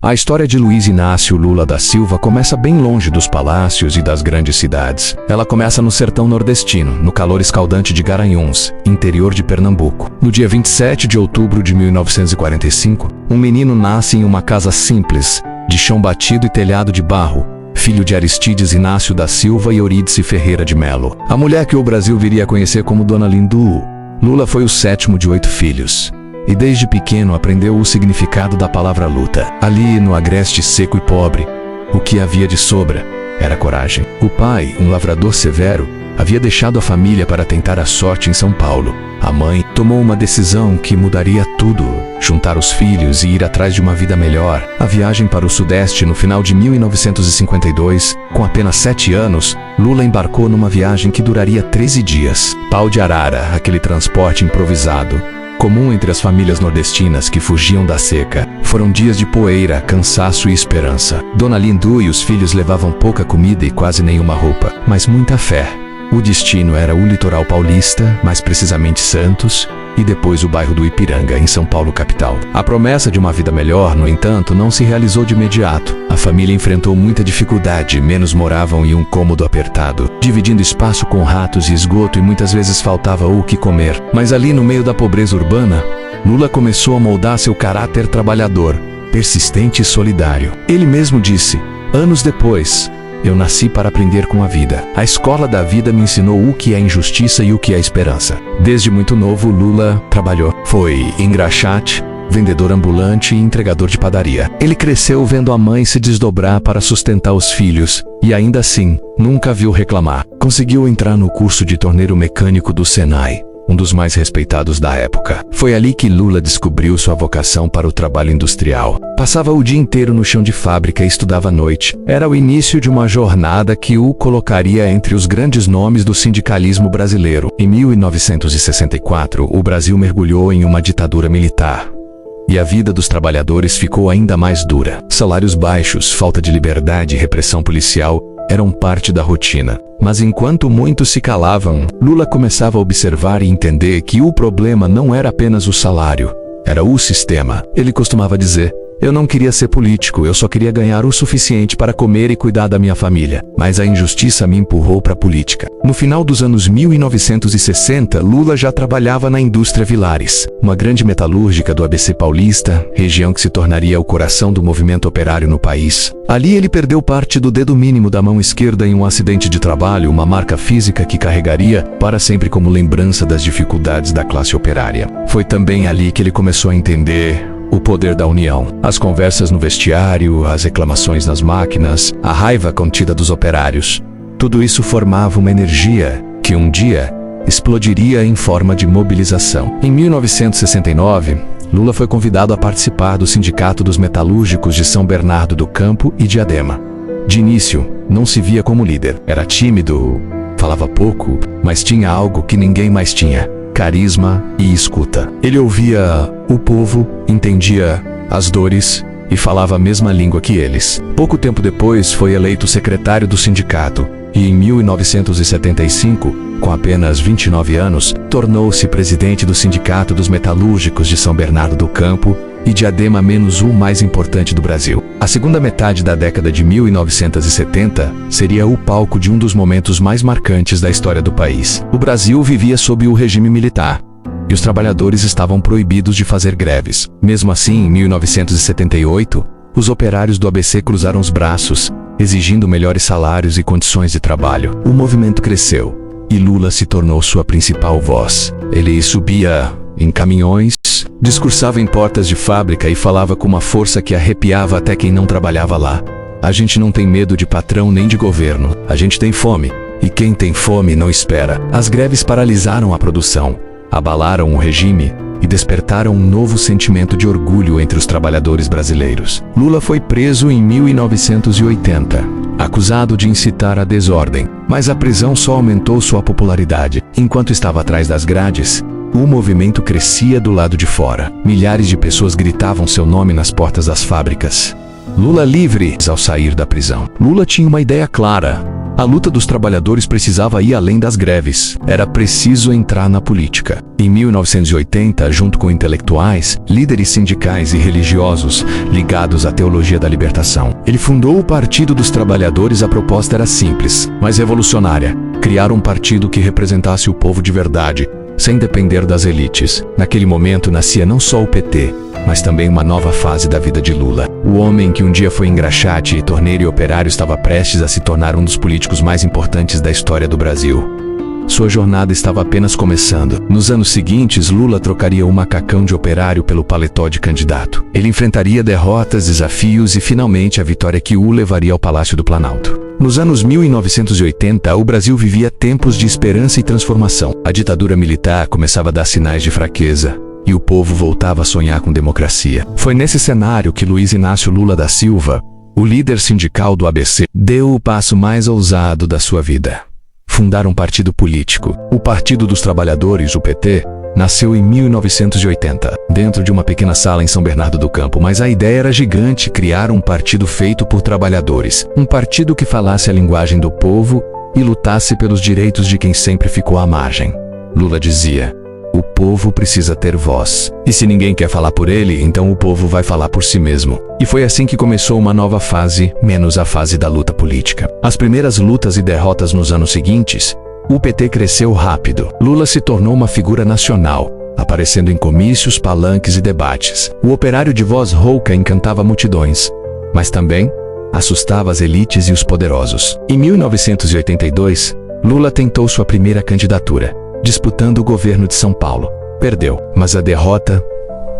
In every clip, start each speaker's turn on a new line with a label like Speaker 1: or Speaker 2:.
Speaker 1: A história de Luiz Inácio Lula da Silva começa bem longe dos palácios e das grandes cidades. Ela começa no sertão nordestino, no calor escaldante de Garanhuns, interior de Pernambuco. No dia 27 de outubro de 1945, um menino nasce em uma casa simples, de chão batido e telhado de barro, filho de Aristides Inácio da Silva e Eurídice Ferreira de Melo. A mulher que o Brasil viria a conhecer como Dona Lindu. Lula foi o 7º de 8 filhos. E desde pequeno aprendeu o significado da palavra luta. Ali, no agreste seco e pobre, o que havia de sobra era coragem. O pai, um lavrador severo, havia deixado a família para tentar a sorte em São Paulo. A mãe tomou uma decisão que mudaria tudo: juntar os filhos e ir atrás de uma vida melhor. A viagem para o Sudeste no final de 1952, com apenas 7 anos, Lula embarcou numa viagem que duraria 13 dias. Pau de arara, aquele transporte improvisado, comum entre as famílias nordestinas que fugiam da seca. Foram dias de poeira, cansaço e esperança. Dona Lindu e os filhos levavam pouca comida e quase nenhuma roupa, mas muita fé. O destino era o litoral paulista, mais precisamente Santos, e depois o bairro do Ipiranga, em São Paulo, capital. A promessa de uma vida melhor, no entanto, não se realizou de imediato. A família enfrentou muita dificuldade, menos moravam em um cômodo apertado, dividindo espaço com ratos e esgoto, e muitas vezes faltava o que comer. Mas ali, no meio da pobreza urbana, Lula começou a moldar seu caráter trabalhador, persistente e solidário. Ele mesmo disse, anos depois: eu nasci para aprender com a vida. A escola da vida me ensinou o que é injustiça e o que é esperança. Desde muito novo, Lula trabalhou. Foi engraxate, vendedor ambulante e entregador de padaria. Ele cresceu vendo a mãe se desdobrar para sustentar os filhos e, ainda assim, nunca viu reclamar. Conseguiu entrar no curso de torneiro mecânico do Senai, um dos mais respeitados da época. Foi ali que Lula descobriu sua vocação para o trabalho industrial. Passava o dia inteiro no chão de fábrica e estudava à noite. Era o início de uma jornada que o colocaria entre os grandes nomes do sindicalismo brasileiro. Em 1964, o Brasil mergulhou em uma ditadura militar. E a vida dos trabalhadores ficou ainda mais dura. Salários baixos, falta de liberdade e repressão policial eram parte da rotina. Mas enquanto muitos se calavam, Lula começava a observar e entender que o problema não era apenas o salário, era o sistema. Ele costumava dizer: eu não queria ser político, eu só queria ganhar o suficiente para comer e cuidar da minha família. Mas a injustiça me empurrou para a política. No final dos anos 1960, Lula já trabalhava na indústria Villares, uma grande metalúrgica do ABC paulista, região que se tornaria o coração do movimento operário no país. Ali ele perdeu parte do dedo mínimo da mão esquerda em um acidente de trabalho, uma marca física que carregaria para sempre como lembrança das dificuldades da classe operária. Foi também ali que ele começou a entender o poder da união. As conversas no vestiário, as reclamações nas máquinas, a raiva contida dos operários. Tudo isso formava uma energia que um dia explodiria em forma de mobilização. Em 1969, Lula foi convidado a participar do Sindicato dos Metalúrgicos de São Bernardo do Campo e Diadema. De início, não se via como líder. Era tímido, falava pouco, mas tinha algo que ninguém mais tinha: carisma e escuta. Ele ouvia o povo, entendia as dores e falava a mesma língua que eles. Pouco tempo depois foi eleito secretário do sindicato e em 1975, com apenas 29 anos, tornou-se presidente do Sindicato dos Metalúrgicos de São Bernardo do Campo e Diadema, menos o mais importante do Brasil. A segunda metade da década de 1970 seria o palco de um dos momentos mais marcantes da história do país. O Brasil vivia sob o regime militar e os trabalhadores estavam proibidos de fazer greves. Mesmo assim, em 1978, os operários do ABC cruzaram os braços, exigindo melhores salários e condições de trabalho. O movimento cresceu e Lula se tornou sua principal voz. Ele subia em caminhões, discursava em portas de fábrica e falava com uma força que arrepiava até quem não trabalhava lá. A gente não tem medo de patrão nem de governo. A gente tem fome. E quem tem fome não espera. As greves paralisaram a produção, abalaram o regime e despertaram um novo sentimento de orgulho entre os trabalhadores brasileiros. Lula foi preso em 1980, acusado de incitar a desordem. Mas a prisão só aumentou sua popularidade. Enquanto estava atrás das grades, o movimento crescia do lado de fora. Milhares de pessoas gritavam seu nome nas portas das fábricas. Lula livre. Ao sair da prisão, Lula tinha uma ideia clara: A luta dos trabalhadores precisava ir além das greves. Era preciso entrar na política. Em 1980, junto com intelectuais, líderes sindicais e religiosos ligados à teologia da libertação, ele fundou o Partido dos Trabalhadores. A proposta era simples, mas revolucionária: criar um partido que representasse o povo de verdade, sem depender das elites. Naquele momento nascia não só o PT, mas também uma nova fase da vida de Lula. O homem que um dia foi engraxate e torneiro e operário estava prestes a se tornar um dos políticos mais importantes da história do Brasil. Sua jornada estava apenas começando. Nos anos seguintes, Lula trocaria o macacão de operário pelo paletó de candidato. Ele enfrentaria derrotas, desafios e finalmente a vitória que o levaria ao Palácio do Planalto. Nos anos 1980, o Brasil vivia tempos de esperança e transformação. A ditadura militar começava a dar sinais de fraqueza e o povo voltava a sonhar com democracia. Foi nesse cenário que Luiz Inácio Lula da Silva, o líder sindical do ABC, deu o passo mais ousado da sua vida: fundar um partido político. O Partido dos Trabalhadores, o PT, nasceu em 1980, dentro de uma pequena sala em São Bernardo do Campo, mas a ideia era gigante: criar um partido feito por trabalhadores. Um partido que falasse a linguagem do povo e lutasse pelos direitos de quem sempre ficou à margem. Lula dizia: o povo precisa ter voz. E se ninguém quer falar por ele, então o povo vai falar por si mesmo. E foi assim que começou uma nova fase, menos a fase da luta política. As primeiras lutas e derrotas nos anos seguintes, o PT cresceu rápido. Lula se tornou uma figura nacional, aparecendo em comícios, palanques e debates. O operário de voz rouca encantava multidões, mas também assustava as elites e os poderosos. Em 1982, Lula tentou sua primeira candidatura, disputando o governo de São Paulo. Perdeu, mas a derrota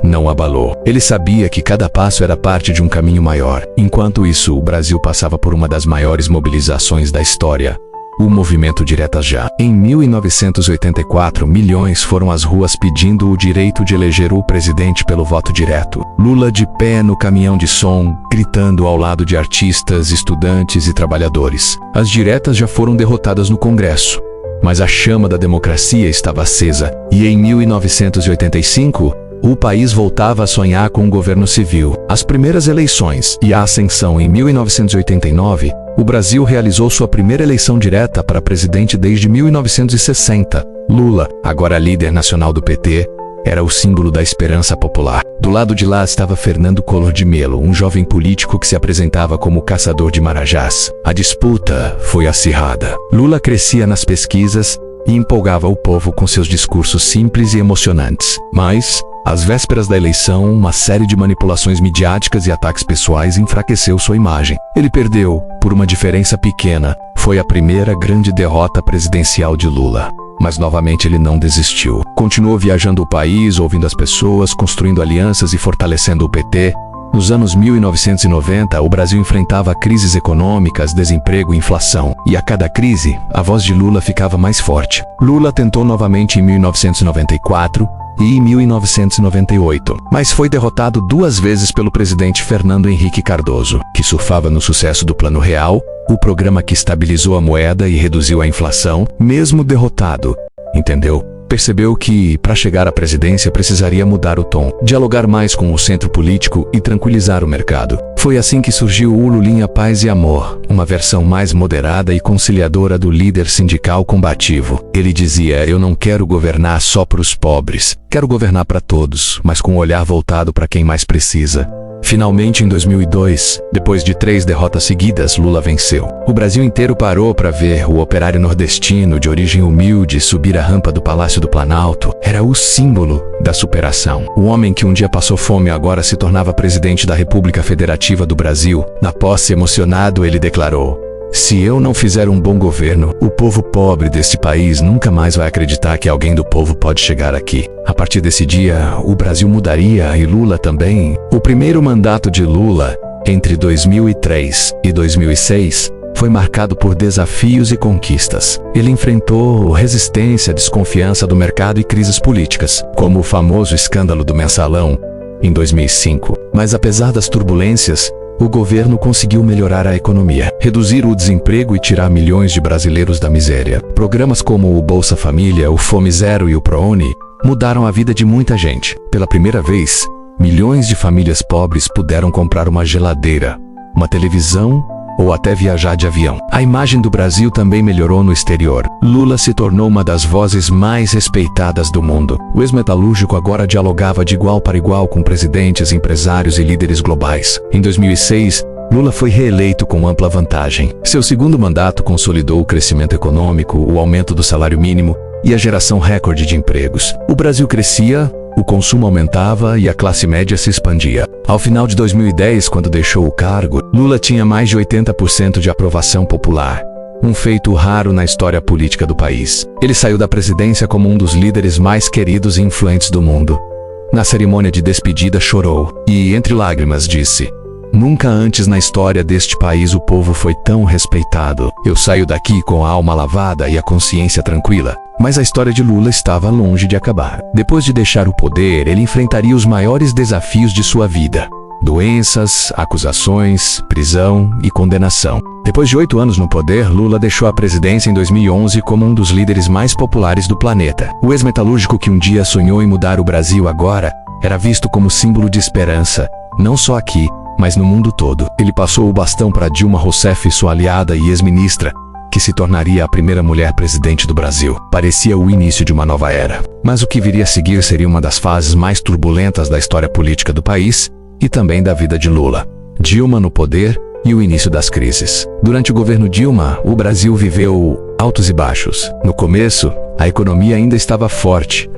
Speaker 1: não abalou. Ele sabia que cada passo era parte de um caminho maior. Enquanto isso, o Brasil passava por uma das maiores mobilizações da história: o movimento Diretas Já. Em 1984, milhões foram às ruas pedindo o direito de eleger o presidente pelo voto direto. Lula de pé no caminhão de som, gritando ao lado de artistas, estudantes e trabalhadores. As diretas já foram derrotadas no Congresso, mas a chama da democracia estava acesa. E em 1985, o país voltava a sonhar com um governo civil. As primeiras eleições e a ascensão. Em 1989, o Brasil realizou sua primeira eleição direta para presidente desde 1960. Lula, agora líder nacional do PT, era o símbolo da esperança popular. Do lado de lá estava Fernando Collor de Mello, um jovem político que se apresentava como caçador de marajás. A disputa foi acirrada. Lula crescia nas pesquisas e empolgava o povo com seus discursos simples e emocionantes. Mas, às vésperas da eleição, uma série de manipulações midiáticas e ataques pessoais enfraqueceu sua imagem. Ele perdeu, por uma diferença pequena. Foi a primeira grande derrota presidencial de Lula. Mas novamente ele não desistiu. Continuou viajando o país, ouvindo as pessoas, construindo alianças e fortalecendo o PT. Nos anos 1990, o Brasil enfrentava crises econômicas, desemprego e inflação. E a cada crise, a voz de Lula ficava mais forte. Lula tentou novamente em 1994 e em 1998, mas foi derrotado 2 vezes pelo presidente Fernando Henrique Cardoso, que surfava no sucesso do Plano Real, o programa que estabilizou a moeda e reduziu a inflação. Mesmo derrotado, entendeu? Percebeu que, para chegar à presidência, precisaria mudar o tom, dialogar mais com o centro político e tranquilizar o mercado. Foi assim que surgiu o Lulinha Paz e Amor, uma versão mais moderada e conciliadora do líder sindical combativo. Ele dizia: eu não quero governar só para os pobres, quero governar para todos, mas com um olhar voltado para quem mais precisa. Finalmente, em 2002, depois de 3 derrotas seguidas, Lula venceu. O Brasil inteiro parou para ver o operário nordestino de origem humilde subir a rampa do Palácio do Planalto. Era o símbolo da superação. O homem que um dia passou fome agora se tornava presidente da República Federativa do Brasil. Na posse, emocionado, ele declarou: se eu não fizer um bom governo, o povo pobre deste país nunca mais vai acreditar que alguém do povo pode chegar aqui. A partir desse dia, o Brasil mudaria e Lula também. O primeiro mandato de Lula, entre 2003 e 2006, foi marcado por desafios e conquistas. Ele enfrentou resistência, desconfiança do mercado e crises políticas, como o famoso escândalo do Mensalão, em 2005. Mas apesar das turbulências, o governo conseguiu melhorar a economia, reduzir o desemprego e tirar milhões de brasileiros da miséria. Programas como o Bolsa Família, o Fome Zero e o ProUni mudaram a vida de muita gente. Pela primeira vez, milhões de famílias pobres puderam comprar uma geladeira, uma televisão ou até viajar de avião. A imagem do Brasil também melhorou no exterior. Lula se tornou uma das vozes mais respeitadas do mundo. O ex-metalúrgico agora dialogava de igual para igual com presidentes, empresários e líderes globais. Em 2006, Lula foi reeleito com ampla vantagem. Seu segundo mandato consolidou o crescimento econômico, o aumento do salário mínimo e a geração recorde de empregos. O Brasil crescia, o consumo aumentava e a classe média se expandia. Ao final de 2010, quando deixou o cargo, Lula tinha mais de 80% de aprovação popular, um feito raro na história política do país. Ele saiu da presidência como um dos líderes mais queridos e influentes do mundo. Na cerimônia de despedida chorou e, entre lágrimas, disse: "Nunca antes na história deste país o povo foi tão respeitado. Eu saio daqui com a alma lavada e a consciência tranquila." Mas a história de Lula estava longe de acabar. Depois de deixar o poder, ele enfrentaria os maiores desafios de sua vida: doenças, acusações, prisão e condenação. Depois de 8 anos no poder, Lula deixou a presidência em 2011 como um dos líderes mais populares do planeta. O ex-metalúrgico que um dia sonhou em mudar o Brasil agora era visto como símbolo de esperança, não só aqui, mas no mundo todo. Ele passou o bastão para Dilma Rousseff, sua aliada e ex-ministra, que se tornaria a primeira mulher presidente do Brasil. Parecia o início de uma nova era. Mas o que viria a seguir seria uma das fases mais turbulentas da história política do país e também da vida de Lula. Dilma no poder e o início das crises. Durante o governo Dilma, o Brasil viveu altos e baixos. No começo, a economia ainda estava forte.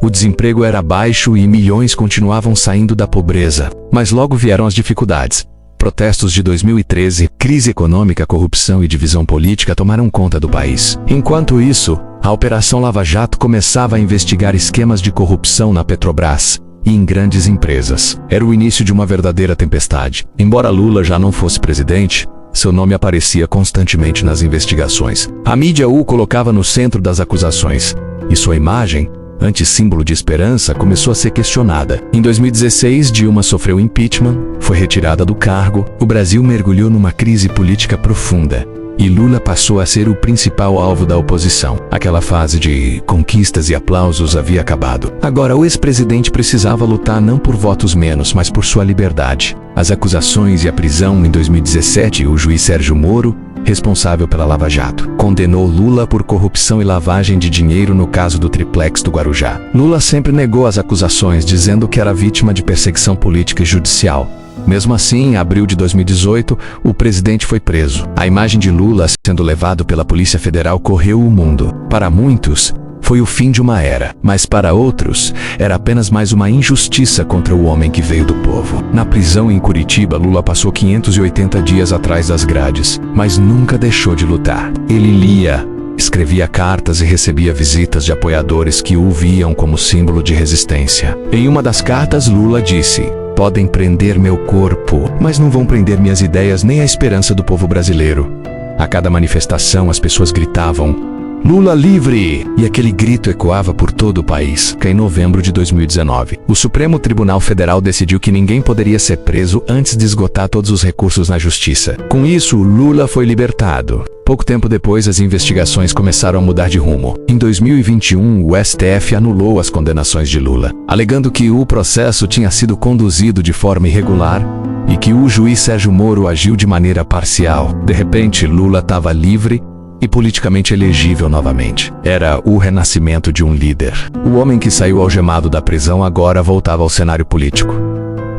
Speaker 1: O desemprego era baixo e milhões continuavam saindo da pobreza. Mas logo vieram as dificuldades. Protestos de 2013, crise econômica, corrupção e divisão política tomaram conta do país. Enquanto isso, a Operação Lava Jato começava a investigar esquemas de corrupção na Petrobras e em grandes empresas. Era o início de uma verdadeira tempestade. Embora Lula já não fosse presidente, seu nome aparecia constantemente nas investigações. A mídia o colocava no centro das acusações, e sua imagem, antissímbolo de esperança, começou a ser questionada. Em 2016, Dilma sofreu impeachment, foi retirada do cargo, o Brasil mergulhou numa crise política profunda e Lula passou a ser o principal alvo da oposição. Aquela fase de conquistas e aplausos havia acabado. Agora o ex-presidente precisava lutar não por votos menos, mas por sua liberdade. As acusações e a prisão em 2017, o juiz Sérgio Moro, responsável pela Lava Jato, condenou Lula por corrupção e lavagem de dinheiro no caso do triplex do Guarujá. Lula sempre negou as acusações, dizendo que era vítima de perseguição política e judicial. Mesmo assim, em abril de 2018, o presidente foi preso. A imagem de Lula sendo levado pela Polícia Federal correu o mundo. Para muitos, foi o fim de uma era, mas para outros, era apenas mais uma injustiça contra o homem que veio do povo. Na prisão em Curitiba, Lula passou 580 dias atrás das grades, mas nunca deixou de lutar. Ele lia, escrevia cartas e recebia visitas de apoiadores que o viam como símbolo de resistência. Em uma das cartas, Lula disse: "Podem prender meu corpo, mas não vão prender minhas ideias nem a esperança do povo brasileiro." A cada manifestação, as pessoas gritavam: "Lula livre!" E aquele grito ecoava por todo o país. Em novembro de 2019, o Supremo Tribunal Federal decidiu que ninguém poderia ser preso antes de esgotar todos os recursos na justiça. Com isso, Lula foi libertado. Pouco tempo depois, as investigações começaram a mudar de rumo. Em 2021, o STF anulou as condenações de Lula, alegando que o processo tinha sido conduzido de forma irregular e que o juiz Sérgio Moro agiu de maneira parcial. De repente, Lula estava livre e politicamente elegível novamente. Era o renascimento de um líder. O homem que saiu algemado da prisão agora voltava ao cenário político,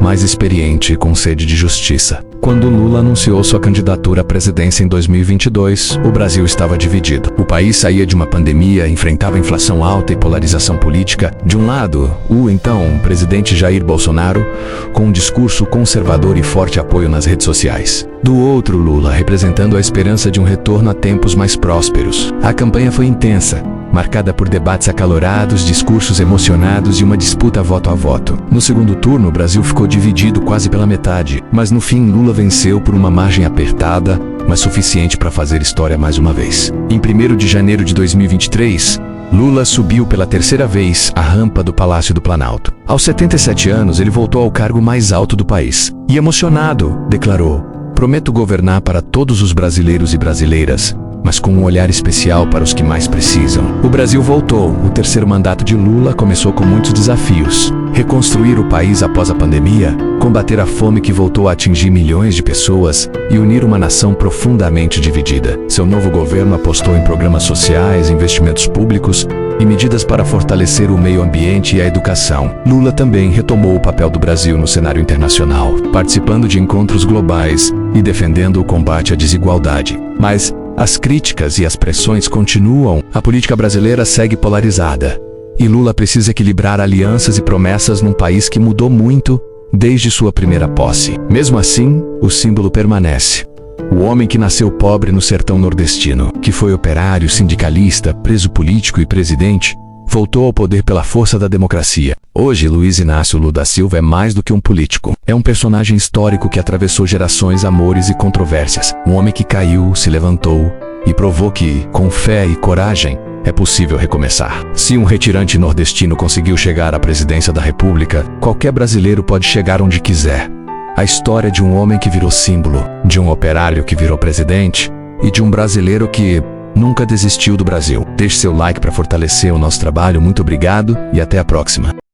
Speaker 1: mais experiente e com sede de justiça. Quando Lula anunciou sua candidatura à presidência em 2022, o Brasil estava dividido. O país saía de uma pandemia, enfrentava inflação alta e polarização política. De um lado, o então presidente Jair Bolsonaro, com um discurso conservador e forte apoio nas redes sociais. Do outro, Lula, representando a esperança de um retorno a tempos mais prósperos. A campanha foi intensa, marcada por debates acalorados, discursos emocionados e uma disputa voto a voto. No segundo turno, o Brasil ficou dividido quase pela metade, mas no fim Lula venceu por uma margem apertada, mas suficiente para fazer história mais uma vez. Em 1º de janeiro de 2023, Lula subiu pela terceira vez a rampa do Palácio do Planalto. Aos 77 anos, ele voltou ao cargo mais alto do país. E emocionado, declarou: "Prometo governar para todos os brasileiros e brasileiras, mas com um olhar especial para os que mais precisam." O Brasil voltou. O terceiro mandato de Lula começou com muitos desafios. reconstruir o país após a pandemia, combater a fome que voltou a atingir milhões de pessoas e unir uma nação profundamente dividida. Seu novo governo apostou em programas sociais, investimentos públicos e medidas para fortalecer o meio ambiente e a educação. Lula também retomou o papel do Brasil no cenário internacional, participando de encontros globais e defendendo o combate à desigualdade. Mas as críticas e as pressões continuam. A política brasileira segue polarizada. E Lula precisa equilibrar alianças e promessas num país que mudou muito desde sua primeira posse. Mesmo assim, o símbolo permanece. O homem que nasceu pobre no sertão nordestino, que foi operário, sindicalista, preso político e presidente, voltou ao poder pela força da democracia. Hoje, Luiz Inácio Lula da Silva é mais do que um político. É um personagem histórico que atravessou gerações, amores e controvérsias. Um homem que caiu, se levantou e provou que, com fé e coragem, é possível recomeçar. Se um retirante nordestino conseguiu chegar à presidência da República, qualquer brasileiro pode chegar onde quiser. A história de um homem que virou símbolo, de um operário que virou presidente e de um brasileiro que nunca desistiu do Brasil. Deixe seu like para fortalecer o nosso trabalho. Muito obrigado e até a próxima.